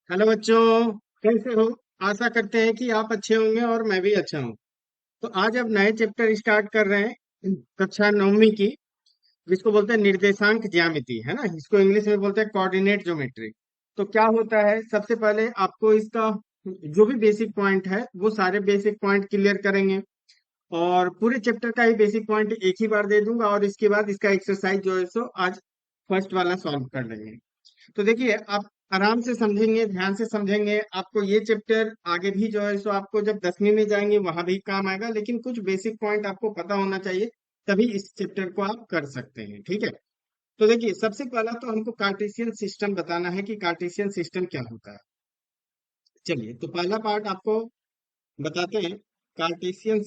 Hello बच्चों, कैसे हो? आशा करते हैं कि आप अच्छे होंगे और मैं भी अच्छा हूँ। तो आज अब नए चैप्टर स्टार्ट कर रहे हैं कक्षा नौवीं की, जिसको बोलते हैं निर्देशांक ज्यामिति, है ना। इसको इंग्लिश में बोलते हैं कोऑर्डिनेट ज्योमेट्री। तो क्या होता है, सबसे पहले आपको इसका जो भी बेसिक पॉइंट है वो सारे बेसिक पॉइंट क्लियर करेंगे। और पूरे चैप्टर का ही बेसिक पॉइंट एक ही बार दे दूंगा और इसके बाद इसका एक्सरसाइज जो है सो आज फर्स्ट वाला सॉल्व कर लेंगे। तो देखिए, आप आराम से समझेंगे, ध्यान से समझेंगे, आपको ये चैप्टर आगे भी जो है सो आपको जब 10वीं में जाएंगे वहां भी काम आएगा, लेकिन कुछ बेसिक पॉइंट आपको पता होना चाहिए, तभी इस चैप्टर को आप कर सकते हैं। ठीक है। तो देखिए, सबसे पहला तो हमको कार्टेशियन सिस्टम बताना है कि कार्टेशियन सिस्टम क्या होता है। चलिए, तो पहला पार्ट आपको बताते हैं। कार्टेशियन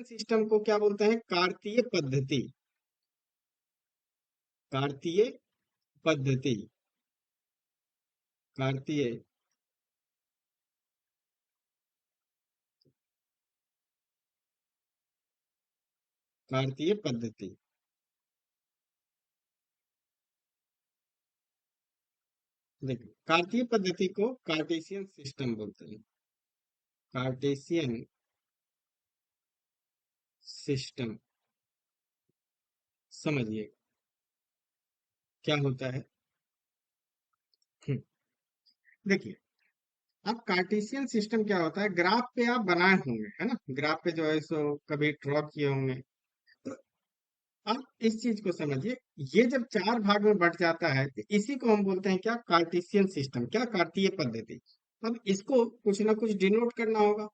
सिस्टम को क्या बोलते हैं? कार्तीय पद्धति। कार्तीय पद्धति। कार्तीय कार्तीय पद्धति। देखिए, कार्तीय पद्धति को कार्टेशियन सिस्टम बोलते हैं। कार्टेशियन सिस्टम, समझिए क्या होता है। हम्म, देखिए, अब कार्टेशियन सिस्टम क्या होता है, ग्राफ पे आप बनाए होंगे, है ना। ग्राफ पे जो है सो कभी ड्रॉ किए होंगे। तो आप इस चीज को समझिए, ये जब चार भाग में बट जाता है तो इसी को हम बोलते हैं क्या? कार्टेशियन सिस्टम, क्या? कार्तीय पद्धति। अब इसको कुछ ना कुछ डिनोट करना होगा।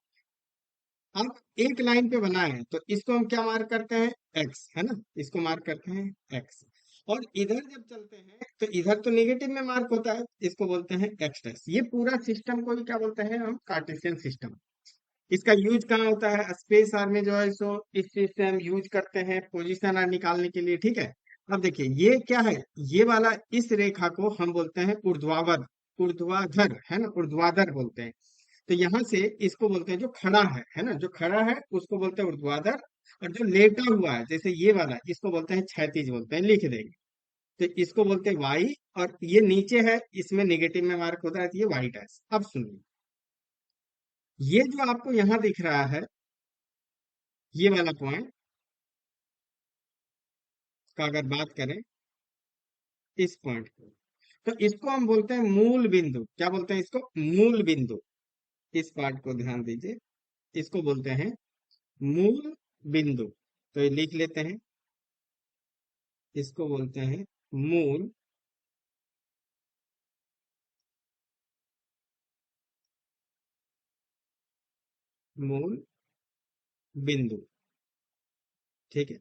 आप एक लाइन पे बनाए हैं तो इसको हम क्या मार्क करते हैं? एक्स, है ना। इसको मार्क करते हैं एक्स। और इधर जब चलते हैं तो इधर तो निगेटिव में मार्क होता है, इसको बोलते हैं एक्स डैश। ये पूरा सिस्टम को ही क्या बोलते हैं हम? Cartesian system. इसका यूज कहाँ होता है? स्पेस आर में जो है सो इस चीज से हम यूज करते हैं पोजीशन आर निकालने के लिए। ठीक है। अब देखिए, ये क्या है? ये वाला इस रेखा को हम बोलते हैं ऊर्ध्वाधर। ऊर्ध्वाधर, है ना, ऊर्ध्वाधर बोलते हैं। तो यहाँ से इसको बोलते हैं जो खड़ा है ना, जो खड़ा है उसको बोलते हैं ऊर्ध्वाधर। और जो लेटा हुआ है जैसे ये वाला, इसको बोलते हैं क्षैतिज, बोलते हैं, लिख देंगे। तो इसको बोलते हैं वाई। और ये नीचे है, इसमें नेगेटिव में मार्क होता है, तो ये वाई डैश। अब सुनिए, ये जो आपको यहाँ दिख रहा है, ये वाला पॉइंट का अगर बात करें, इस पॉइंट को, तो इसको हम बोलते हैं मूल बिंदु। क्या बोलते हैं इसको? मूल बिंदु। इस पार्ट को ध्यान दीजिए, इसको बोलते हैं मूल बिंदु। तो ये लिख लेते हैं, इसको बोलते हैं मूल मूल बिंदु। ठीक है।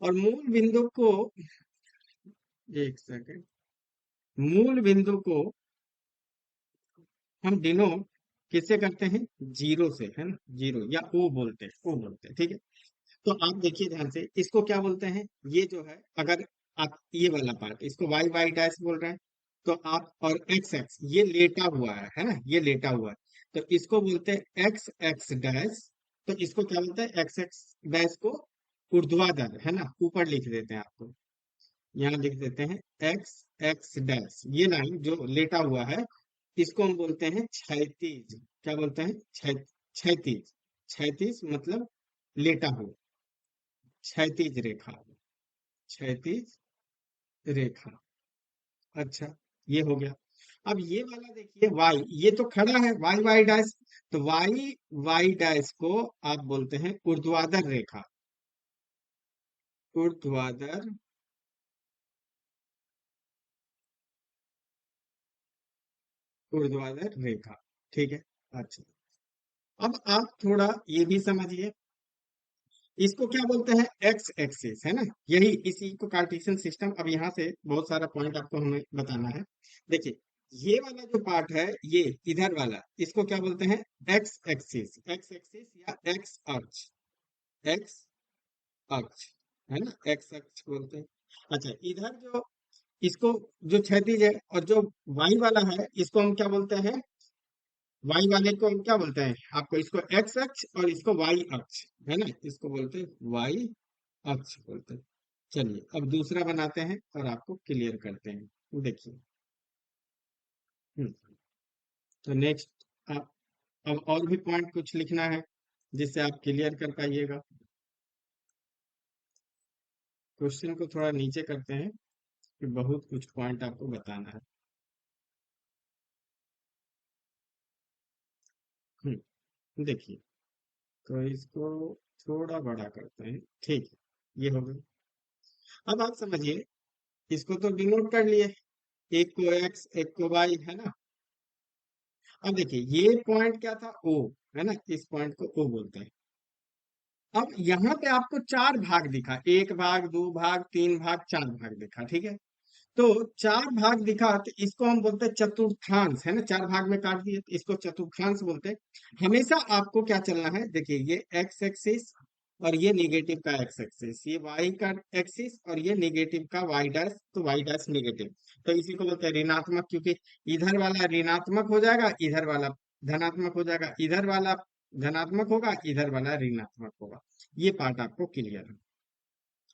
और मूल बिंदु को, एक सेकंड, मूल बिंदु को हम डिनोट किससे करते हैं? जीरो से, है ना। जीरो या ओ बोलते हैं, ओ बोलते हैं। ठीक है। तो आप देखिए ध्यान से, इसको क्या बोलते हैं? ये जो है, अगर आप ये वाला पार्ट, इसको वाई वाई डैश बोल रहे हैं, तो आप, और एक्स एक्स ये लेटा हुआ है ना, ये लेटा हुआ है, तो इसको बोलते हैं एक्स एक्स डैश। तो इसको क्या बोलते हैं? एक्स एक्स डैश को ऊर्ध्वाधर, है ना, ऊपर लिख देते हैं आपको। यहाँ लिख देते हैं एक्स एक्स डैश, ये लाइन जो लेटा हुआ है, इसको हम बोलते हैं क्षैतिज। क्या बोलते हैं? क्षैतिज। क्षैतिज मतलब लेटा हुआ, क्षैतिज रेखा। क्षैतिज रेखा। अच्छा, ये हो गया। अब ये वाला देखिए वाई, ये तो खड़ा है, वाई वाई डैश। तो वाई वाई डैश को आप बोलते हैं ऊर्ध्वाधर रेखा। ऊर्ध्वाधर, ऊर्ध्वाधर रेखा। ठीक है। अच्छा, अब आप थोड़ा ये भी समझिए, इसको क्या बोलते हैं? एक्स एक्सिस, है ना। यही इसी को कार्टेशियन सिस्टम। अब यहाँ से बहुत सारा पॉइंट आपको हमें बताना है। देखिए, ये वाला जो पार्ट है, ये इधर वाला, इसको क्या बोलते हैं? X axis. एक्स एक्सिस या एक्स अक्ष। एक्स अक्ष, है ना, एक्स अक्ष बोलते हैं। अच्छा, इधर जो, इसको, जो क्षैतिज है और जो वाई वाला है, इसको हम क्या बोलते हैं? वाई वाले को हम क्या बोलते हैं? आपको इसको एक्स अक्ष और इसको वाई अक्ष, है ना, इसको बोलते हैं वाई अक्ष बोलते हैं। चलिए, अब दूसरा बनाते हैं और आपको क्लियर करते हैं। देखिए, हम्म, तो नेक्स्ट आप अब और भी पॉइंट कुछ लिखना है जिससे आप क्लियर कर पाइएगा। क्वेश्चन को थोड़ा नीचे करते हैं कि बहुत कुछ पॉइंट आपको बताना है। देखिए, तो इसको थोड़ा बड़ा करते हैं, ठीक है, ये हो गया। अब आप समझिए, इसको तो डिनोट कर लिए, एक को एक्स एक को वाई, है ना। अब देखिए, ये पॉइंट क्या था, ओ, है ना, इस पॉइंट को ओ बोलते हैं। अब यहाँ पे आपको चार भाग दिखा, एक भाग, दो भाग, तीन भाग, चार भाग दिखा, ठीक है। तो चार भाग दिखा तो इसको हम बोलते हैं चतुर्थांश, है ना, चार भाग में काट दिए तो इसको चतुर्थांश बोलते हैं। हमेशा आपको क्या चलना है, देखिए, ये एक्स एक्सिस और ये निगेटिव का एक्स एक्सिस, ये वाई का एक्सिस और ये निगेटिव का वाई डैश, तो वाई डैश निगेटिव, तो इसी को बोलते हैं ऋणात्मक, क्योंकि इधर वाला ऋणात्मक हो जाएगा, इधर वाला धनात्मक हो जाएगा, इधर वाला धनात्मक होगा, इधर वाला ऋणात्मक होगा। ये पार्ट आपको क्लियर है।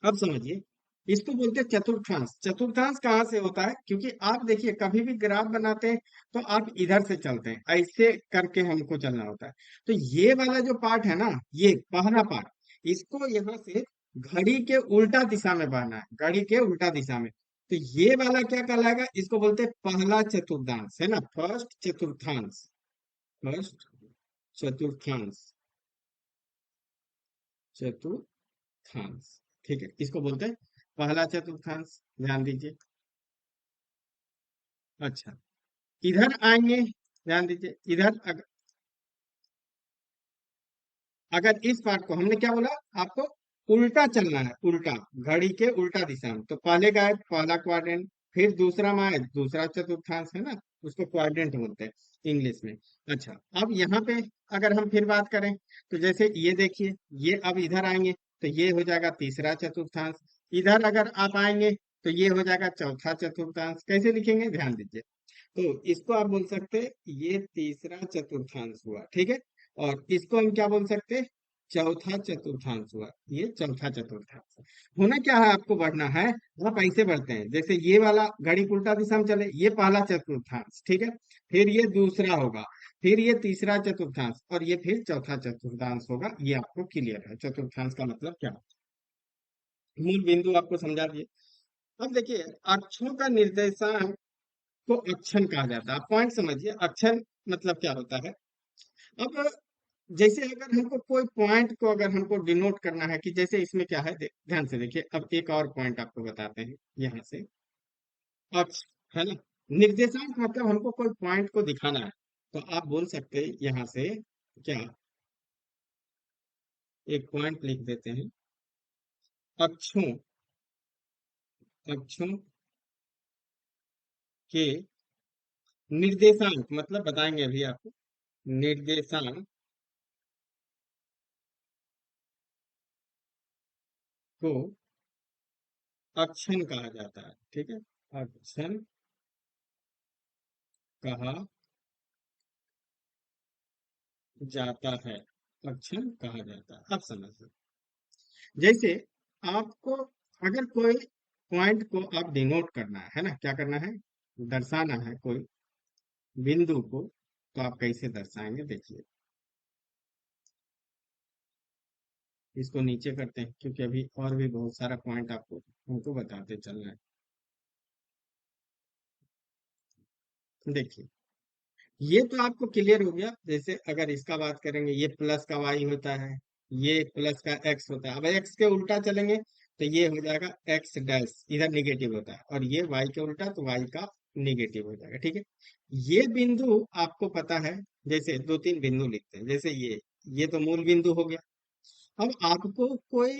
अब समझिए, इसको बोलते हैं चतुर्थांश। चतुर्थांश कहाँ से होता है, क्योंकि आप देखिए, कभी भी ग्राफ बनाते हैं तो आप इधर से चलते हैं, ऐसे करके हमको चलना होता है। तो ये वाला जो पार्ट है ना, ये पहला पार्ट, इसको यहाँ से घड़ी के उल्टा दिशा में बढ़ना है, घड़ी के उल्टा दिशा में। तो ये वाला क्या कहलाएगा, इसको बोलते हैं पहला चतुर्थांश, है ना, फर्स्ट चतुर्थांश, फर्स्ट चतुर्थांश, चतुर्थांश, ठीक है, इसको बोलते हैं पहला चतुर्थांश, ध्यान दीजिए। अच्छा, इधर आएंगे, ध्यान दीजिए, इधर अगर इस पार्ट को हमने क्या बोला, आपको उल्टा चलना है, उल्टा, घड़ी के उल्टा दिशा में, तो पहले का है पहला क्वाड्रेंट, फिर दूसरा में आए दूसरा चतुर्थांश, है ना, उसको क्वाड्रेंट बोलते हैं इंग्लिश में। अच्छा, अब यहाँ पे अगर हम फिर बात करें, तो जैसे ये देखिए, ये अब इधर आएंगे तो ये हो जाएगा तीसरा चतुर्थांश, इधर अगर आप आएंगे तो ये हो जाएगा चौथा चतुर्थांश। कैसे लिखेंगे, ध्यान दीजिए, तो इसको आप बोल सकते हैं ये तीसरा चतुर्थांश हुआ, ठीक है, और इसको हम क्या बोल सकते हैं, चौथा चतुर्थांश हुआ, ये चौथा चतुर्थांश। होना क्या है, आपको बढ़ना है, आप ऐसे बढ़ते हैं, जैसे ये वाला घड़ी की उल्टा दिशा में चले, ये पहला चतुर्थांश, ठीक है, फिर ये दूसरा होगा, फिर ये तीसरा चतुर्थांश, और ये फिर चौथा चतुर्थांश होगा। ये आपको क्लियर है, चतुर्थांश का मतलब क्या है। मूल बिंदु आपको समझा दिए। अब देखिए, अक्षों का निर्देशांक को अक्षन कहा जाता है। आप पॉइंट समझिए, अक्षन मतलब क्या होता है। अब जैसे अगर हमको कोई पॉइंट को अगर हमको डिनोट करना है, कि जैसे इसमें क्या है, ध्यान से देखिए, अब एक और पॉइंट आपको बताते हैं यहाँ से, अक्ष, है ना, निर्देशांक मतलब हमको कोई पॉइंट को दिखाना है, तो आप बोल सकते हैं यहाँ से, क्या, एक पॉइंट लिख देते हैं, अक्षों, अक्षों के निर्देशांक मतलब बताएंगे अभी आपको, निर्देशांक को अक्षन कहा जाता है, ठीक है, अक्षन कहा जाता है, अक्षन कहा जाता है। अब समझिए, जैसे आपको अगर कोई पॉइंट को आप डिनोट करना है ना, क्या करना है, दर्शाना है कोई बिंदु को, तो आप कैसे दर्शाएंगे, देखिए, इसको नीचे करते हैं, क्योंकि अभी और भी बहुत सारा पॉइंट आपको हमको बताते चलना है। देखिए, ये तो आपको क्लियर हो गया, जैसे अगर इसका बात करेंगे, ये प्लस का वाई होता है, ये प्लस का एक्स होता है। अब एक्स के उल्टा चलेंगे तो ये हो जाएगा एक्स डैश, इधर निगेटिव होता है, और ये वाई के उल्टा तो वाई का निगेटिव हो जाएगा, ठीक है। ये बिंदु आपको पता है, जैसे दो तीन बिंदु लिखते हैं, जैसे ये तो मूल बिंदु हो गया। अब आपको कोई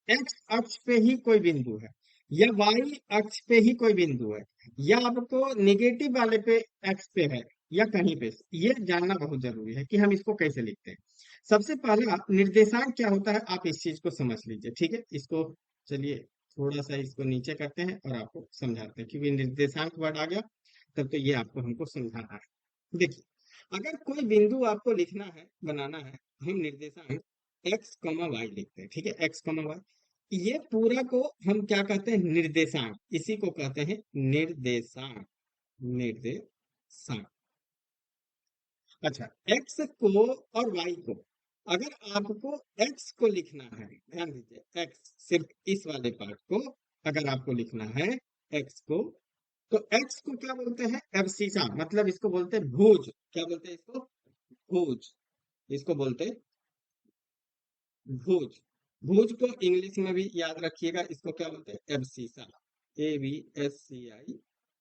एक्स अक्ष पे ही कोई बिंदु है, या वाई अक्ष पे ही कोई बिंदु है, या आपको निगेटिव वाले पे एक्स पे है, या कहीं पे, ये जानना बहुत जरूरी है कि हम इसको कैसे लिखते हैं। सबसे पहला निर्देशांक क्या होता है, आप इस चीज को समझ लीजिए, ठीक है, इसको चलिए थोड़ा सा इसको नीचे करते हैं और आपको समझाते हैं, क्योंकि निर्देशांक वर्ड आ गया तब तो ये आपको हमको समझाना है। देखिए, अगर कोई बिंदु आपको लिखना है, बनाना है, हम निर्देशांक एक्स कमा वाई लिखते हैं, ठीक है, एक्स कमा वाई, ये पूरा को हम क्या कहते हैं, निर्देशांक, इसी को कहते हैं निर्देशांक, निर्देशांक, अच्छा, एक्स को और वाई को, अगर आपको एक्स को लिखना है, ध्यान दीजिए, एक्स सिर्फ इस वाले पार्ट को अगर आपको लिखना है, एक्स को, तो एक्स को क्या बोलते हैं, एब्सिसा, मतलब इसको बोलते हैं भुज, क्या बोलते हैं इसको, भुज, इसको बोलते हैं भुज। भुज को इंग्लिश में भी याद रखिएगा, इसको क्या बोलते हैं, abscissa, ABSCI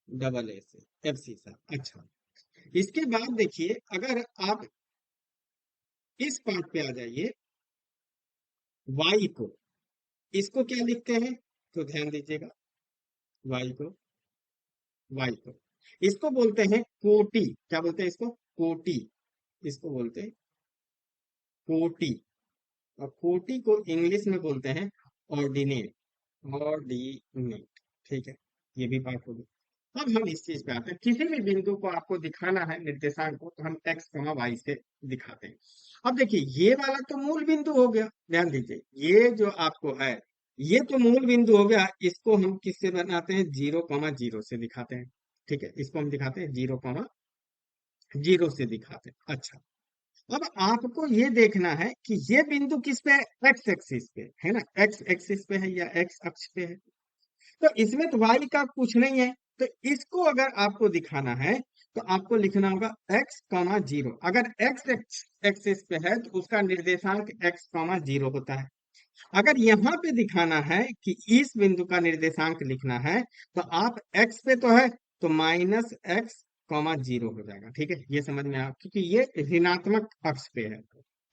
double S, abscissa. अच्छा, इसके बाद देखिए, अगर आप इस पार्ट पे आ जाइए, वाई को, इसको क्या लिखते हैं, तो ध्यान दीजिएगा, वाई को, वाई को, इसको बोलते हैं कोटि, क्या बोलते हैं इसको, कोटि, इसको बोलते हैं कोटि। और कोटि को इंग्लिश में बोलते हैं ऑर्डिनेट, ऑर्डिनेट, ठीक है, ये भी पार्ट हो गया। अब हम इस चीज पे आते हैं, किसी भी बिंदु को आपको दिखाना है निर्देशांक को, तो हम एक्स वाई से दिखाते हैं। अब देखिए, ये वाला तो मूल बिंदु हो गया, ध्यान दीजिए, ये जो आपको है, ये तो मूल बिंदु हो गया, इसको हम किससे बनाते हैं, 0,0 से दिखाते हैं, ठीक है, इसको हम दिखाते हैं 0,0 से दिखाते हैं। अच्छा, अब आपको ये देखना है कि ये बिंदु किस पे है, एक्स एक्सिस पे है ना, एक्स एक्सिस पे है या एक्स अक्ष पे है, तो इसमें तो वाई का कुछ नहीं है, तो इसको अगर आपको दिखाना है, तो आपको लिखना होगा x,0, अगर एक्स एक्सिस पे है तो उसका निर्देशांक x,0 होता है। अगर यहाँ पे दिखाना है कि इस बिंदु का निर्देशांक लिखना है, तो आप x पे तो है, तो -x,0 हो जाएगा, ठीक है, ये समझ में आया, क्योंकि ये ऋणात्मक अक्ष पे है।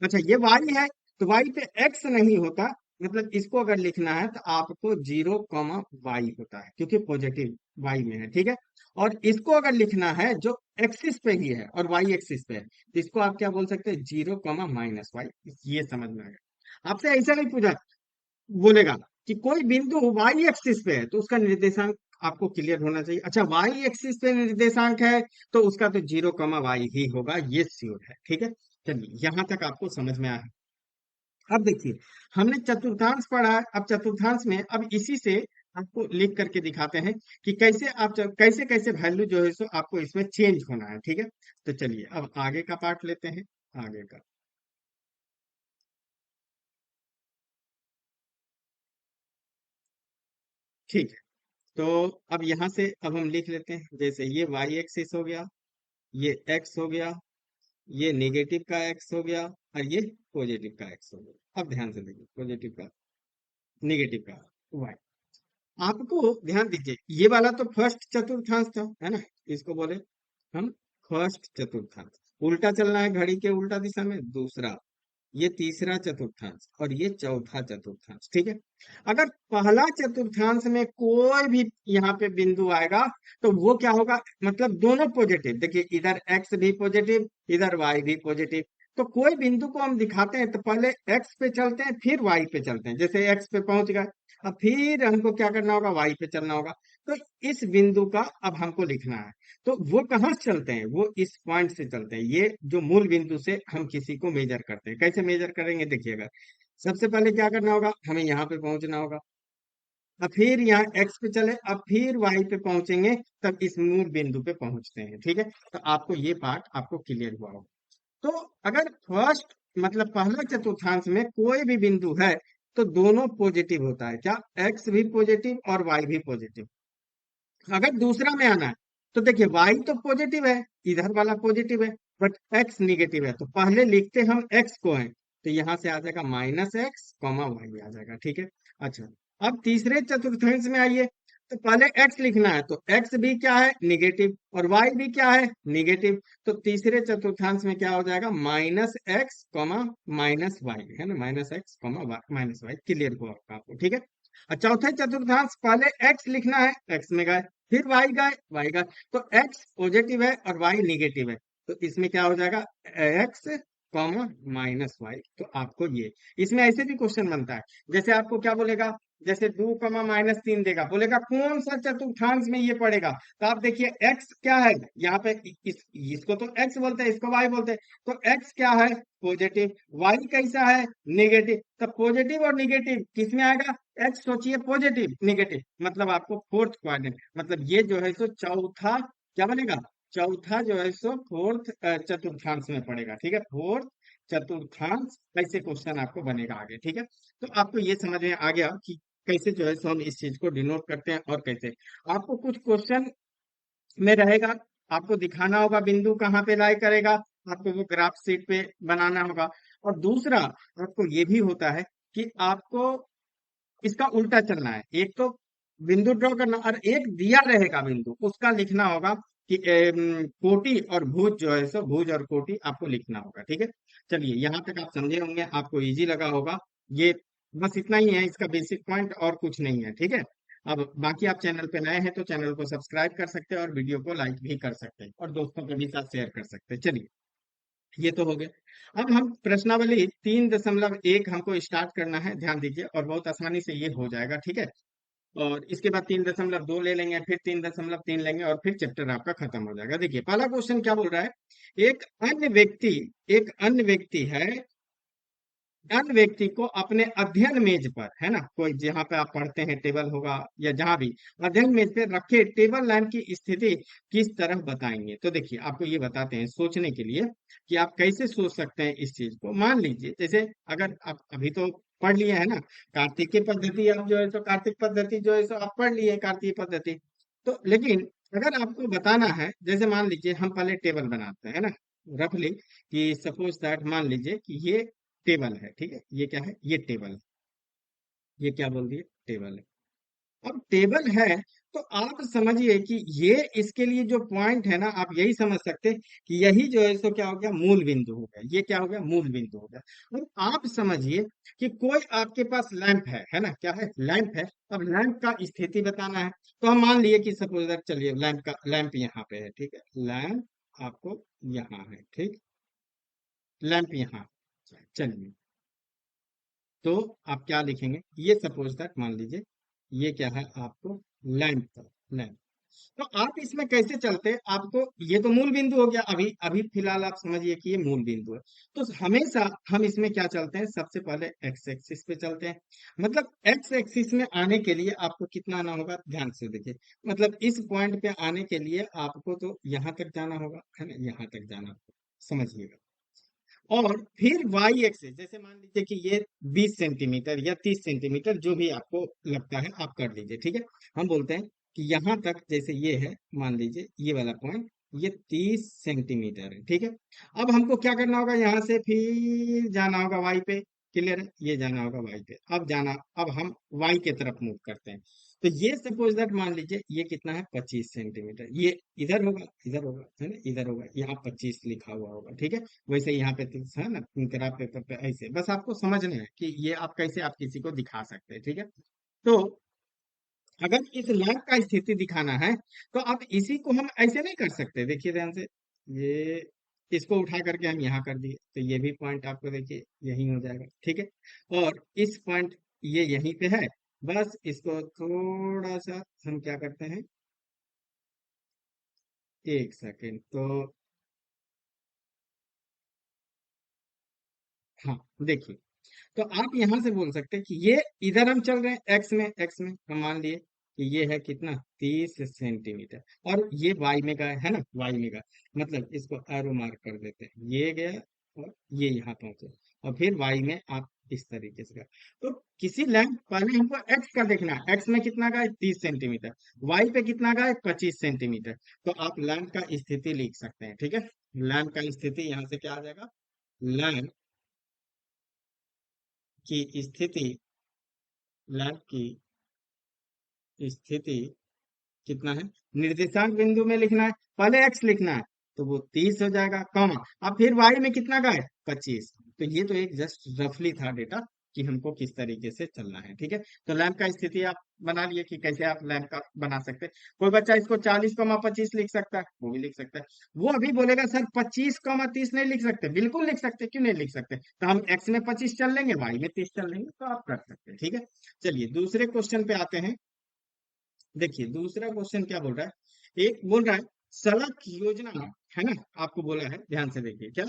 अच्छा, ये y है, तो y पे x नहीं होता, मतलब इसको अगर लिखना है तो आपको 0,y होता है, क्योंकि पॉजिटिव y में है, ठीक है। और इसको अगर लिखना है जो एक्सिस पे ही है और y एक्सिस पे है, तो इसको आप क्या बोल सकते हैं, 0,-y, ये समझ में आ गया। आपसे ऐसा नहीं पूछा, बोलेगा कि कोई बिंदु y एक्सिस पे है तो उसका निर्देशांक आपको क्लियर होना चाहिए। अच्छा, y एक्सिस पे निर्देशांक है तो उसका तो 0,y ही होगा, ये श्योर है, ठीक है। चलिए, यहां तक आपको समझ में आया। अब देखिए, हमने चतुर्थांश पढ़ा है, अब चतुर्थांश में अब इसी से आपको लिख करके दिखाते हैं कि कैसे आप कैसे कैसे वैल्यू जो है सो आपको इसमें चेंज होना है, ठीक है। तो चलिए, अब आगे का पार्ट लेते हैं, आगे का, ठीक है। तो अब यहाँ से अब हम लिख लेते हैं, जैसे ये y एक्सिस हो गया, ये x हो गया, ये नेगेटिव का x हो गया, और ये पॉजिटिव का x हो गया। अब ध्यान से देखिए, पॉजिटिव का, नेगेटिव का y, आपको ध्यान दीजिए, ये वाला तो फर्स्ट चतुर्थांश था, है ना, इसको बोले हम फर्स्ट चतुर्थांश, उल्टा चलना है घड़ी के उल्टा दिशा में, दूसरा, ये तीसरा चतुर्थांश, और ये चौथा चतुर्थांश, ठीक है। अगर पहला चतुर्थांश में कोई भी यहाँ पे बिंदु आएगा, तो वो क्या होगा, मतलब दोनों पॉजिटिव, देखिए इधर एक्स भी पॉजिटिव, इधर वाई भी पॉजिटिव, तो कोई बिंदु को हम दिखाते हैं तो पहले एक्स पे चलते हैं, फिर वाई पे चलते हैं, जैसे एक्स पे पहुंच गए, अब फिर हमको क्या करना होगा, वाई पे चलना होगा। तो इस बिंदु का अब हमको लिखना है, तो वो कहाँ से चलते हैं, वो इस पॉइंट से चलते हैं, ये जो मूल बिंदु से हम किसी को मेजर करते हैं, कैसे मेजर करेंगे, देखिएगा, सबसे पहले क्या करना होगा, हमें यहाँ पे पहुंचना होगा, अब फिर यहाँ एक्स पे चले, अब फिर वाई पे पहुंचेंगे, तब इस मूल बिंदु पे पहुंचते हैं, ठीक है। तो आपको ये पार्ट आपको क्लियर हुआ होगा। तो अगर फर्स्ट, मतलब पहला चतुर्थांश में कोई भी बिंदु है, तो दोनों पॉजिटिव होता है, क्या, एक्स भी पॉजिटिव और वाई भी पॉजिटिव। अगर दूसरा में आना है, तो देखिए वाई तो पॉजिटिव है, इधर वाला पॉजिटिव है, बट एक्स निगेटिव है, तो पहले लिखते हम एक्स को है, तो यहां से आ जाएगा -x,y आ जाएगा, ठीक है। अच्छा, अब तीसरे चतुर्थांश में आइए, तो पहले एक्स लिखना है, तो एक्स भी क्या है, निगेटिव, और वाई भी क्या है, निगेटिव, तो तीसरे चतुर्थांश में क्या हो जाएगा, -x,-y, है ना, -x,-y, क्लियर हुआ आपको, ठीक है। और चौथे चतुर्थांश, पहले एक्स लिखना है, एक्स में गए, फिर वाई गए, तो एक्स पॉजिटिव है और वाई निगेटिव है, तो इसमें क्या हो जाएगा, x,-y, तो आपको ये, इसमें ऐसे भी क्वेश्चन बनता है, जैसे आपको क्या बोलेगा, जैसे 2,-3 देगा, बोलेगा कौन सा चतुर्थांश में ये पड़ेगा, तो आप देखिए एक्स क्या है, यहाँ पे इसको तो एक्स बोलते हैं, इसको वाई बोलते हैं, तो एक्स क्या है, पॉजिटिव, वाई कैसा है, नेगेटिव, तो पॉजिटिव और नेगेटिव किस में आएगा, एक्स सोचिए पॉजिटिव, नेगेटिव, मतलब आपको फोर्थ क्वाड्रेंट, मतलब ये जो है सो चौथा क्या बनेगा, चौथा जो है सो फोर्थ चतुर्थांश में पड़ेगा, ठीक है, फोर्थ चतुर्थांश कैसे क्वेश्चन आपको बनेगा आगे, ठीक है। तो आपको ये समझ में आ गया कि कैसे जो है सो हम इस चीज को डिनोट करते हैं और कैसे आपको कुछ क्वेश्चन में रहेगा, आपको दिखाना होगा बिंदु कहाँ पे लाई करेगा, आपको वो ग्राफ शीट पे बनाना होगा। और दूसरा आपको ये भी होता है कि आपको इसका उल्टा चलना है, एक तो बिंदु ड्रॉ करना और एक दिया रहेगा बिंदु उसका लिखना होगा कि कोटि और भुज जो है सो भुज और कोटि आपको लिखना होगा, ठीक है। चलिए यहाँ तक आप समझे होंगे, आपको इजी लगा होगा ये, बस इतना ही है इसका बेसिक पॉइंट और कुछ नहीं है, ठीक है। अब बाकी आप चैनल पे नए हैं तो चैनल को सब्सक्राइब कर सकते हैं और वीडियो को लाइक भी कर सकते हैं और दोस्तों के भी साथ शेयर कर सकते हैं। चलिए ये तो हो गया। अब हम प्रश्नावली 3.1 हमको स्टार्ट करना है, ध्यान दीजिए, और बहुत आसानी से ये हो जाएगा, ठीक है। और इसके बाद 3.2 ले लेंगे, फिर 3.3 लेंगे और फिर चैप्टर आपका खत्म हो जाएगा। देखिए पहला क्वेश्चन क्या बोल रहा है, एक अन्य व्यक्ति एक अन्य व्यक्ति है, अन्य व्यक्ति को अपने अध्ययन मेज पर, है ना, कोई जहाँ पे आप पढ़ते हैं टेबल होगा या जहां भी, अध्ययन मेज पे रखे टेबल लैंप की स्थिति किस तरह बताएंगे। तो देखिए आपको ये बताते हैं सोचने के लिए कि आप कैसे सोच सकते हैं इस चीज को। मान लीजिए जैसे अगर आप अभी तो पढ़ लिए है ना कार्तिकीय पद्धति, आप जो है तो कार्तिक पद्धति जो है सो आप पढ़ लिए कार्तिक पद्धति। तो लेकिन अगर आपको बताना है, जैसे मान लीजिए हम पहले टेबल बनाते हैं ना रफली, कि सपोज दैट मान लीजिए कि ये टेबल है, ठीक है, ये क्या है, ये टेबल है, ये क्या बोल दिए, टेबल है। अब टेबल है तो आप समझिए कि ये इसके लिए जो पॉइंट है ना, आप यही समझ सकते हैं कि यही जो है सो क्या हो गया, मूल बिंदु हो गया, ये क्या हो गया, मूल बिंदु हो गया। और आप समझिए कि कोई आपके पास लैंप है ना, क्या है, लैंप है। अब लैंप का स्थिति बताना है, तो हम मान लिए कि सपोज दैट, चलिए लैंप यहाँ पे है, ठीक है, लैंप आपको यहाँ है, ठीक, लैंप यहाँ, चलिए तो आप क्या लिखेंगे, ये सपोज दैट मान लीजिए ये क्या है आपको, लैंप का लैंप। तो आप इसमें कैसे चलते हैं, आपको ये तो मूल बिंदु हो गया, अभी अभी फिलहाल आप समझिए कि ये मूल बिंदु है। तो हमेशा हम इसमें क्या चलते हैं, सबसे पहले एक्स एक्सिस पे चलते हैं। मतलब एक्स एक्सिस में आने के लिए आपको कितना आना होगा, ध्यान से देखिए, मतलब इस पॉइंट पे आने के लिए आपको तो यहाँ तक जाना होगा, है ना, यहाँ तक जाना होगा, समझिएगा। और फिर वाई एक्सिस, जैसे मान लीजिए कि ये 20 सेंटीमीटर या 30 सेंटीमीटर जो भी आपको लगता है आप कर लीजिए, ठीक है। हम बोलते हैं कि यहाँ तक जैसे ये है, मान लीजिए ये वाला पॉइंट ये 30 सेंटीमीटर है, ठीक है। अब हमको क्या करना होगा, यहाँ से फिर जाना होगा वाई पे, क्लियर है, ये जाना होगा वाई पे। अब जाना, अब हम वाई के तरफ मूव करते हैं। तो ये सपोज दैट मान लीजिए ये कितना है, 25 सेंटीमीटर, ये इधर होगा, इधर होगा, है ना, इधर होगा, यहाँ 25 लिखा हुआ होगा, ठीक है। वैसे यहाँ पे है ना ग्राफ पेपर पे ऐसे, बस आपको समझना है कि ये आप कैसे आप किसी को दिखा सकते हैं, ठीक है। तो अगर इस लैंप का स्थिति दिखाना है तो आप इसी को हम ऐसे नहीं कर सकते, देखिए ध्यान से, ये इसको उठा करके हम यहाँ कर दिए तो ये भी पॉइंट आपको देखिए यही हो जाएगा, ठीक है। और इस पॉइंट ये यहीं पे है, बस इसको थोड़ा सा हम क्या करते हैं, एक सेकेंड तो, हाँ देखिए, तो आप यहां से बोल सकते हैं कि ये इधर हम चल रहे हैं एक्स में हम मान लिए कि ये है कितना, 30 सेंटीमीटर, और ये वाई में का है ना, वाई में का, मतलब इसको एरो मार्क कर देते हैं, ये गया और ये यहाँ पहुंचे, और फिर वाई में आप इस तरीके से कर। तो किसी लैंप, पहले हमको एक्स का देखना है, एक्स में कितना का है, 30 सेंटीमीटर, वाई पे कितना का है, 25 सेंटीमीटर। तो आप लैंप का स्थिति लिख सकते हैं, ठीक है। लैंप का स्थिति यहाँ से क्या आ जाएगा, लैंप की स्थिति, लैंप की स्थिति कितना है, निर्देशांक बिंदु में लिखना है, पहले एक्स लिखना है तो वो 30 हो जाएगा, कॉमा, अब फिर वाई में कितना का है, 25। तो ये तो एक जस्ट रफली था डेटा कि हमको किस तरीके से चलना है, ठीक है। तो लैंप का स्थिति आप बना लिए कि कैसे आप लैंप का बना सकते हैं। कोई बच्चा इसको 40,25 लिख सकता है, वो भी लिख सकता है। वो अभी बोलेगा सर 25,30 नहीं लिख सकते, बिल्कुल लिख सकते, क्यों नहीं लिख सकते, तो हम एक्स में 25 चल लेंगे, वाई में 30 चल लेंगे, तो आप कर सकते हैं, ठीक है। चलिए दूसरे क्वेश्चन पे आते हैं। देखिए दूसरा क्वेश्चन क्या बोल रहा है, एक बोल रहा है सड़क योजना, है ना, आपको बोला है, ध्यान से देखिए क्या,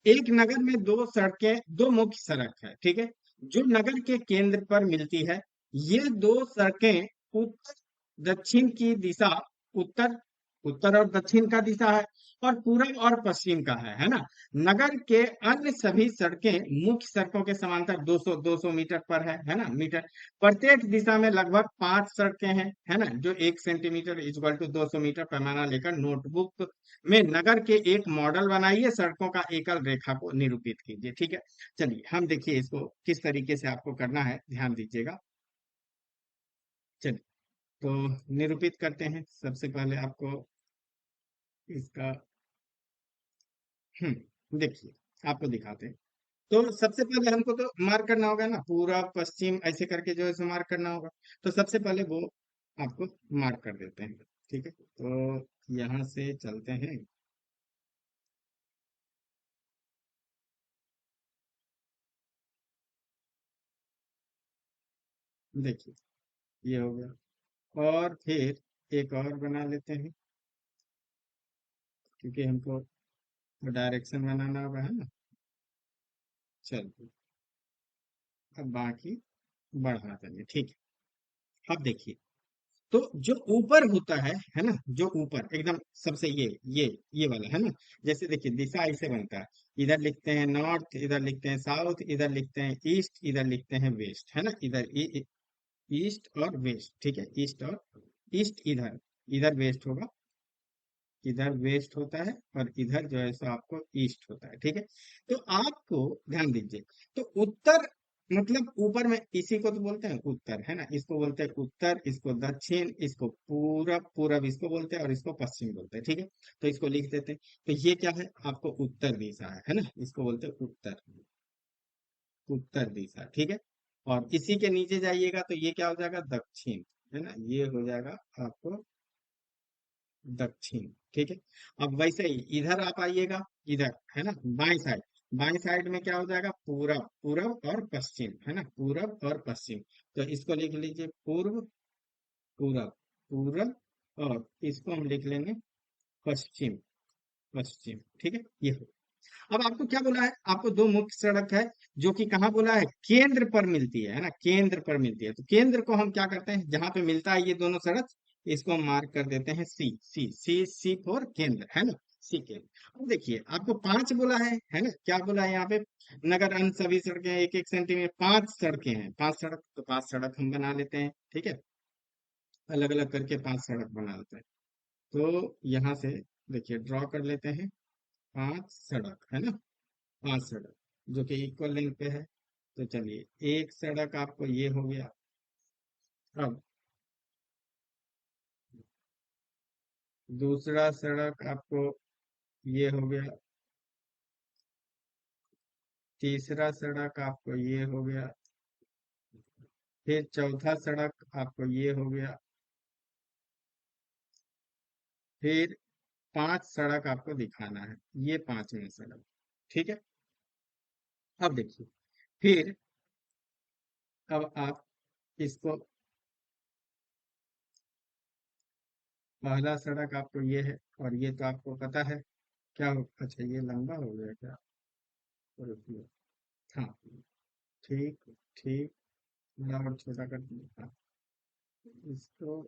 एक नगर में दो सड़कें, दो मुख्य सड़क है, ठीक है, जो नगर के केंद्र पर मिलती है। ये दो सड़कें उत्तर दक्षिण की दिशा, उत्तर उत्तर और दक्षिण का दिशा है, और पूरब और पश्चिम का है ना। नगर के अन्य सभी सड़कें मुख्य सड़कों के समांतर 200 मीटर पर है ना, मीटर। प्रत्येक दिशा में लगभग 5 सड़कें हैं, है ना, जो 1 सेंटीमीटर इक्वल टू 200 मीटर पैमाना लेकर नोटबुक में नगर के एक मॉडल बनाइए, सड़कों का एकल रेखा को निरूपित कीजिए। ठीक है, चलिए हम देखिए इसको किस तरीके से आपको करना है, ध्यान दीजिएगा। चलिए, तो निरूपित करते हैं। सबसे पहले आपको इसका देखिए, आपको दिखाते हैं। तो सबसे पहले हमको तो मार्क करना होगा ना, पूरा पश्चिम ऐसे करके जो है सो मार्क करना होगा। तो सबसे पहले वो आपको मार्क कर देते हैं। ठीक है, तो यहाँ से चलते हैं। देखिए, ये हो गया, और फिर एक और बना लेते हैं, क्योंकि हमको डायरेक्शन बनाना होगा, है ना। चलिए, अब बाकी बढ़ा देंगे। ठीक है, अब देखिए, तो जो ऊपर होता है ना, जो ऊपर एकदम सबसे ये वाला है ना। जैसे देखिए, दिशा ऐसे बनता है। इधर लिखते हैं नॉर्थ, इधर लिखते हैं साउथ, इधर लिखते हैं ईस्ट, इधर लिखते हैं वेस्ट, है ना। इधर ईस्ट और वेस्ट, ठीक है, ईस्ट और ईस्ट, इधर इधर वेस्ट होगा, इधर वेस्ट होता है, और इधर जो है सो आपको ईस्ट होता है। ठीक है, तो आपको ध्यान दीजिए। तो उत्तर मतलब ऊपर में, इसी को तो बोलते हैं उत्तर, है ना। इसको बोलते हैं उत्तर, इसको दक्षिण, इसको पूरब, पूरब इसको बोलते हैं, और इसको पश्चिम बोलते हैं। ठीक है, तो इसको लिख देते हैं। तो ये क्या है, आपको उत्तर दिशा है ना, इसको बोलते हैं उत्तर, उत्तर दिशा। ठीक है, और इसी के नीचे जाइएगा तो ये क्या हो जाएगा, दक्षिण, है ना, ये हो जाएगा आपको दक्षिण। ठीक है, अब वैसे ही इधर आप आइएगा, इधर, है ना, बाएं साइड, बाएं साइड में क्या हो जाएगा, पूरब, पूरब और पश्चिम, है ना, पूरब और पश्चिम। तो इसको लिख लीजिए पूर्व, पूरब, पूरब, और इसको हम लिख लेंगे पश्चिम, पश्चिम। ठीक है, ये हो। अब आपको क्या बोला है, आपको दो मुख्य सड़क है, जो कि कहाँ बोला है, केंद्र पर मिलती है ना, केंद्र पर मिलती है। तो केंद्र को हम क्या करते हैं, जहां पे मिलता है ये दोनों सड़क, इसको हम मार्क कर देते हैं सी, सी, सी, सी फॉर केंद्र, है ना, सी केंद्र। अब देखिए, आपको 5 बोला है ना, क्या बोला है यहाँ पे, नगर अन्य सभी सड़कें 1-1 सेंटीमीटर, 5 सड़कें हैं, 5 सड़क, तो 5 सड़क हम बना लेते हैं। ठीक है, अलग अलग करके 5 सड़क बना लेते हैं। तो यहाँ से देखिए, ड्रॉ कर लेते हैं 5 सड़क, है ना, 5 सड़क जो कि इक्वल लेंथ पे है। तो चलिए, एक सड़क आपको ये हो गया। अब दूसरा सड़क आपको ये हो गया, तीसरा सड़क आपको ये हो गया, फिर चौथा सड़क आपको ये हो गया, फिर 5 सड़क आपको दिखाना है, ये 5वीं सड़क। ठीक है, अब देखिए, फिर अब आप इसको, पहला सड़क आपको ये है, और ये तो आपको पता है क्या हो। अच्छा, ये लंबा हो गया क्या, रुकिए, हाँ, ठीक, ठीक, थोड़ा और छोटा कर दिया, हाँ, इसको,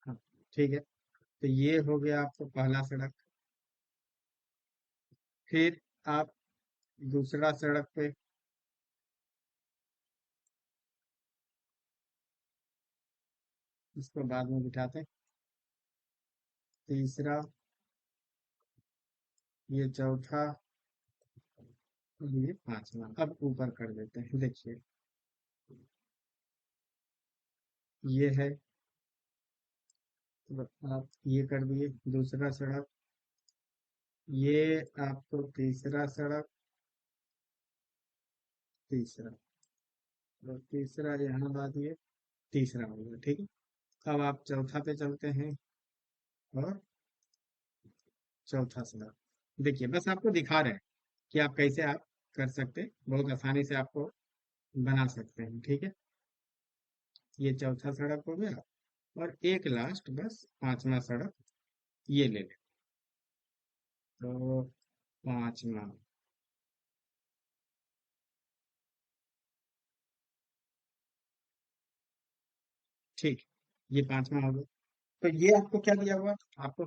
हाँ, ठीक है। तो ये हो गया आपको पहला सड़क। फिर आप दूसरा सड़क पे, इसको बाद में बिठाते हैं, तीसरा, ये चौथा, और ये 5वां। अब ऊपर कर देते हैं, देखिए, ये है, तो आप ये कर दिए दूसरा सड़क, ये आपको तीसरा सड़क, तीसरा, और तीसरा यहाँ बात, ये तीसरा हो गया। ठीक है, अब आप चौथा पे चलते हैं, और चौथा सड़क। देखिए, बस आपको दिखा रहे हैं कि आप कैसे आप कर सकते हैं, बहुत आसानी से आपको बना सकते हैं। ठीक है, ये चौथा सड़क हो गया, और एक लास्ट बस 5वां सड़क ये ले लें। तो 5वां, ठीक, ये पांचवा हो गया। तो ये आपको क्या दिया हुआ आपको,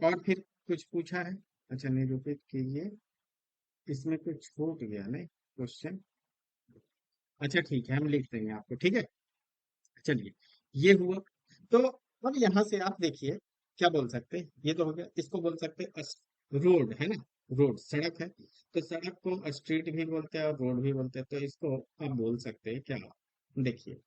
और फिर कुछ पूछा है? अच्छा, निरूपित कीजिए। इसमें कुछ छूट गया नहीं क्वेश्चन। अच्छा ठीक है, हम लिख देंगे आपको, ठीक है। चलिए, ये हुआ। तो अब यहाँ से आप देखिए, क्या बोल सकते हैं, ये तो हो गया, इसको बोल सकते हैं रोड, है ना। रोड सड़क है, तो सड़क को स्ट्रीट भी बोलते हैं और रोड भी बोलते हैं। तो इसको आप बोल सकते हैं क्या, देखिए,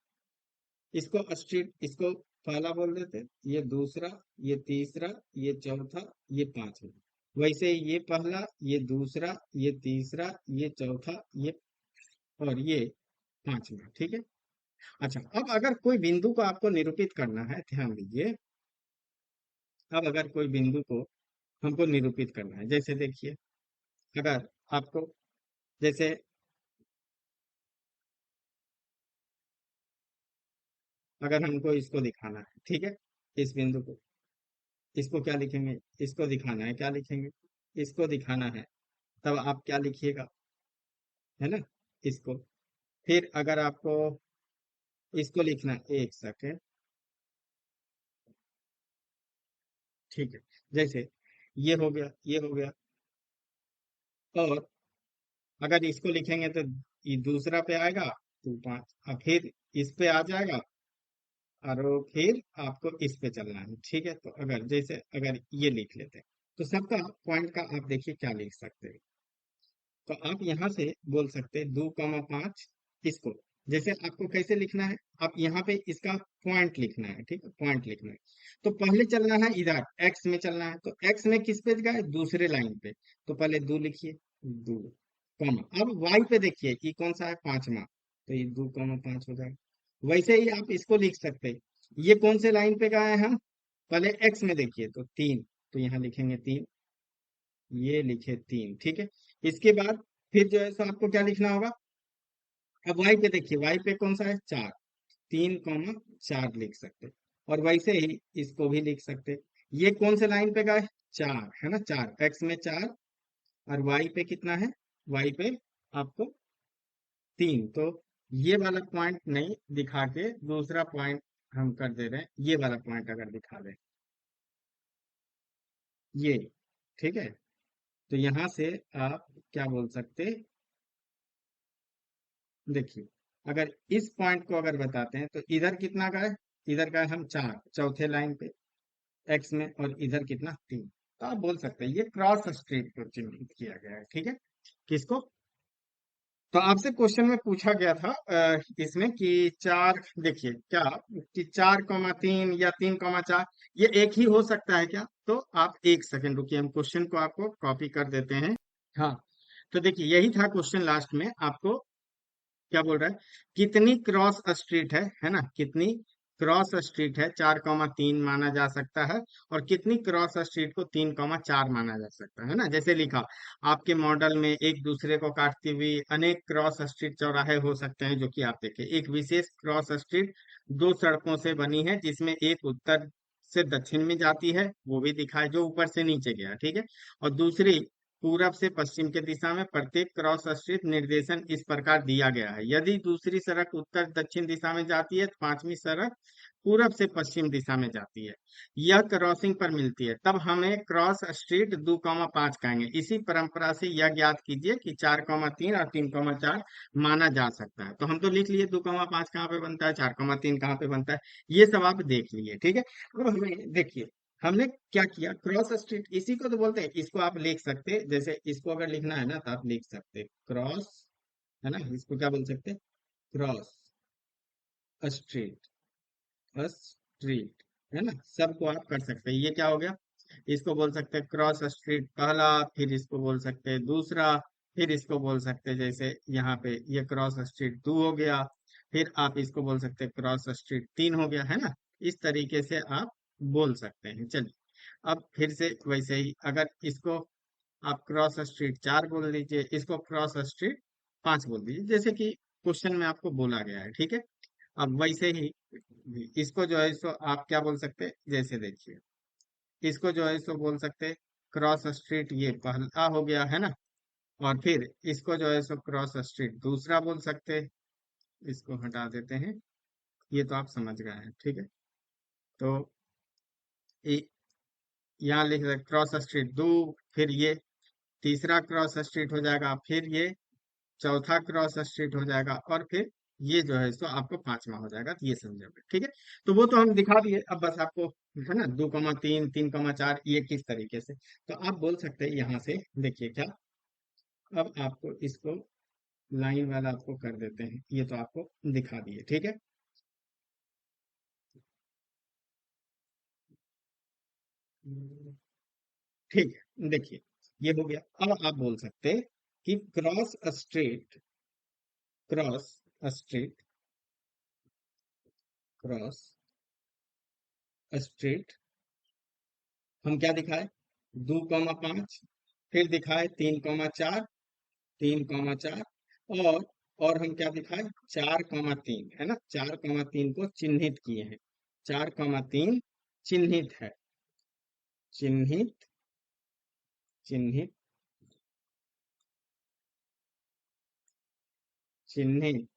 इसको स्ट्रीट, इसको पहला बोल देते, ये दूसरा, ये तीसरा, ये चौथा, ये पांचवा। वैसे ही ये पहला, ये दूसरा, ये तीसरा, ये चौथा, ये और ये पांचवा, ठीक है। अच्छा, अब अगर कोई बिंदु को आपको निरूपित करना है, ध्यान दीजिए। अब अगर कोई बिंदु को हमको निरूपित करना है, जैसे देखिए, अगर आपको, जैसे अगर हमको इसको दिखाना है, ठीक है, इस बिंदु को, इसको क्या लिखेंगे, इसको दिखाना है, क्या लिखेंगे, इसको दिखाना है, तब आप क्या लिखिएगा, है ना, इसको। फिर अगर आपको इसको लिखना है, एक सेकेंड, ठीक है, जैसे ये हो गया, ये हो गया। और अगर इसको लिखेंगे तो ये दूसरा पे आएगा, टू पांच, और फिर इस पे आ जाएगा, और वो फिर आपको इस पे चलना है, ठीक है। तो अगर जैसे अगर ये लिख लेते हैं, तो सबका पॉइंट का आप देखिए क्या लिख सकते हैं। तो आप यहाँ से बोल सकते हैं 2,5, इसको जैसे आपको कैसे लिखना है, आप यहाँ पे इसका पॉइंट लिखना है, ठीक है, पॉइंट लिखना है। तो पहले चलना है इधर एक्स में चलना है, तो एक्स में किस पे गए, दूसरे लाइन पे। तो पहले 2 लिखिए, 2 कॉमा, अब वाई पे देखिए, ये कौन सा है, पांचवा, तो ये 2,5 हो जाएगा। वैसे ही आप इसको लिख सकते हैं, ये कौन से लाइन पे गए हैं हम, पहले एक्स में देखिए, तो 3, तो यहाँ लिखेंगे 3, ये लिखे 3, ठीक है। इसके बाद फिर जो है सो आपको क्या लिखना होगा, अब वाई पे देखिए, वाई पे कौन सा है, 4, 3,4 लिख सकते। और वैसे ही इसको भी लिख सकते, ये कौन से लाइन पे गए, 4, है ना, 4, एक्स में 4, और वाई पे कितना है, वाई पे आपको 3। तो ये वाला पॉइंट नहीं दिखा के दूसरा पॉइंट हम कर दे रहे हैं, ये वाला पॉइंट अगर दिखा दे, ये, ठीक है। तो यहां से आप क्या बोल सकते, देखिए, अगर इस पॉइंट को अगर बताते हैं, तो इधर कितना का है, इधर का है हम 4, चौथे लाइन पे एक्स में, और इधर कितना 3। तो आप बोल सकते हैं ये क्रॉस स्ट्रीट को चिन्हित किया गया है, ठीक है, किसको। तो आपसे क्वेश्चन में पूछा गया था इसमें कि चार, देखिए क्या, कि 4,3 या 3,4, ये एक ही हो सकता है क्या। तो आप एक सेकंड रुकिए, हम क्वेश्चन को आपको कॉपी कर देते हैं। हाँ, तो देखिए, यही था क्वेश्चन लास्ट में आपको क्या बोल रहा है, कितनी क्रॉस स्ट्रीट है ना, कितनी क्रॉस स्ट्रीट है, 4,3 माना जा सकता है, और कितनी क्रॉस स्ट्रीट को 3,4 माना जा सकता है ना। जैसे लिखा आपके मॉडल में, एक दूसरे को काटती हुई अनेक क्रॉस स्ट्रीट चौराहे हो सकते हैं, जो कि आप देखें, एक विशेष क्रॉस स्ट्रीट दो सड़कों से बनी है, जिसमें एक उत्तर से दक्षिण में जाती है, वो भी दिखा है, जो ऊपर से नीचे गया, ठीक है। और दूसरी पूरब से पश्चिम के दिशा में, प्रत्येक क्रॉस स्ट्रीट निर्देशन इस प्रकार दिया गया है, यदि दूसरी सड़क उत्तर दक्षिण दिशा में जाती है, तो पांचवी सड़क पूरब से पश्चिम दिशा में जाती है, यह क्रॉसिंग पर मिलती है, तब हमें क्रॉस स्ट्रीट 2,5 कहेंगे। इसी परंपरा से यह ज्ञात कीजिए कि 4,3 और 3,4 माना जा सकता है। तो हम तो लिख लिए 2,5 कहाँ पे बनता है, 4,3 कहाँ पे बनता है, ये सब आप देख लिए, ठीक है। अब हमें देखिए, हमने क्या किया, क्रॉस स्ट्रीट, इसी को तो बोलते हैं, इसको आप लिख सकते, जैसे इसको अगर लिखना है ना, तो आप लिख सकते क्रॉस, है ना, इसको क्या बोल सकते, क्रॉस स्ट्रीट, स्ट्रीट, है ना, सबको आप कर सकते हैं। ये क्या हो गया, इसको बोल सकते हैं क्रॉस स्ट्रीट पहला, फिर इसको बोल सकते हैं दूसरा, फिर इसको बोल सकते हैं, जैसे यहाँ पे ये क्रॉस स्ट्रीट 2 हो गया, फिर आप इसको बोल सकते हैं क्रॉस स्ट्रीट 3 हो गया, है ना। इस तरीके से आप बोल सकते हैं। चलिए, अब फिर से वैसे ही, अगर इसको आप क्रॉस स्ट्रीट 4 बोल दीजिए, इसको क्रॉस स्ट्रीट 5 बोल दीजिए, जैसे कि क्वेश्चन में आपको बोला गया है, ठीक है। अब वैसे ही इसको जो है सो आप क्या बोल सकते हैं, जैसे देखिए, इसको जो है सो बोल सकते हैं क्रॉस स्ट्रीट, ये पहला हो गया, है ना। और फिर इसको जो है सो क्रॉस स्ट्रीट दूसरा बोल सकते हैं, इसको हटा देते हैं, ये तो आप समझ गए हैं, ठीक है। तो यहाँ लिख रहे क्रॉस स्ट्रीट दो, फिर ये तीसरा क्रॉस स्ट्रीट हो जाएगा, फिर ये चौथा क्रॉस स्ट्रीट हो जाएगा, और फिर ये जो है सो आपको पांचवा हो जाएगा। तो ये समझोगे, ठीक है। तो वो तो हम दिखा दिए, अब बस आपको है ना 2,3 3,4 ये किस तरीके से, तो आप बोल सकते हैं यहाँ से। देखिए क्या, अब आपको इसको लाइन वाला आपको कर देते हैं, ये तो आपको दिखा दिए, ठीक है। ठीक है, देखिए ये हो गया। अब आप बोल सकते हैं कि cross street, cross street, cross street हम क्या दिखाए, 2,5, फिर दिखाए 3,4, 3,4, और और हम क्या दिखाए, 4,3, है ना, 4,3 को चिन्हित किए हैं, 4,3 चिन्हित है, चिन्हित, चिन्हित, चिन्हित,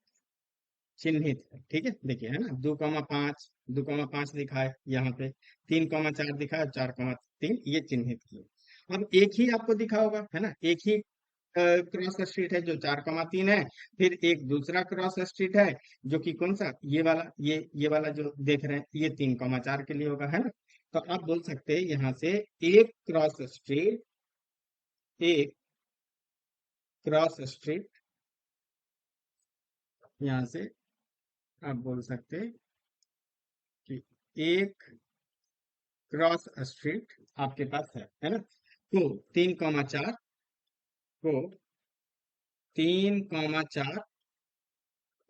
चिन्हित है, ठीक है। देखिए है ना, 2,5, 2,5 दिखाए यहाँ पे, 3,4 दिखाए, 4,3 ये चिन्हित किए। अब एक ही आपको दिखा होगा, है ना, एक ही क्रॉस स्ट्रीट है जो 4,3 है, फिर एक दूसरा क्रॉस स्ट्रीट है जो कि कौन सा, ये वाला, ये वाला जो देख रहे हैं, ये 3,4 के लिए होगा, है ना। तो आप बोल सकते हैं यहाँ से एक क्रॉस स्ट्रीट, एक क्रॉस स्ट्रीट, यहाँ से आप बोल सकते हैं कि एक क्रॉस स्ट्रीट आपके पास है ना। तो 3,4 को 3,4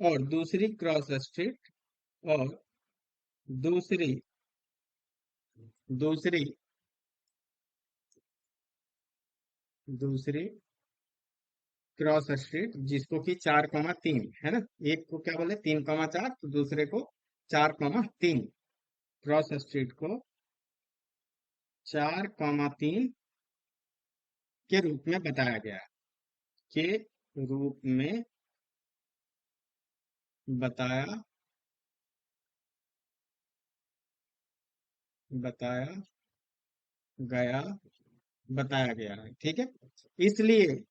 और दूसरी क्रॉस स्ट्रीट, और दूसरी, दूसरी, दूसरी क्रॉस स्ट्रीट जिसको कि 4,3 है ना, एक को क्या बोले 3,4, तो दूसरे को 4,3, क्रॉस स्ट्रीट को 4,3 के रूप में बताया गया है, के रूप में बताया, बताया गया, बताया गया है, ठीक है। इसलिए,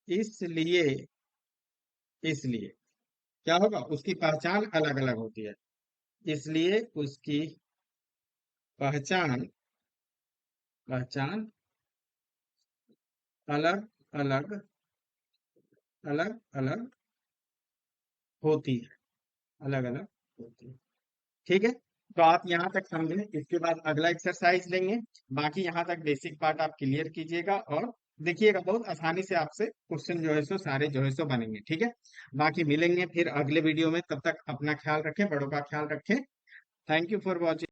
इसलिए, इसलिए क्या होगा, उसकी पहचान अलग अलग होती है, इसलिए उसकी पहचान, पहचान अलग अलग, अलग अलग होती है, अलग अलग होती है, ठीक है। तो आप यहाँ तक समझे, इसके बाद अगला एक्सरसाइज लेंगे। बाकी यहाँ तक बेसिक पार्ट आप क्लियर कीजिएगा, और देखिएगा बहुत आसानी से आपसे क्वेश्चन जो है सो सारे जो है सो बनेंगे, ठीक है। बाकी मिलेंगे फिर अगले वीडियो में, तब तक अपना ख्याल रखें, बड़ों का ख्याल रखें। Thank you for watching.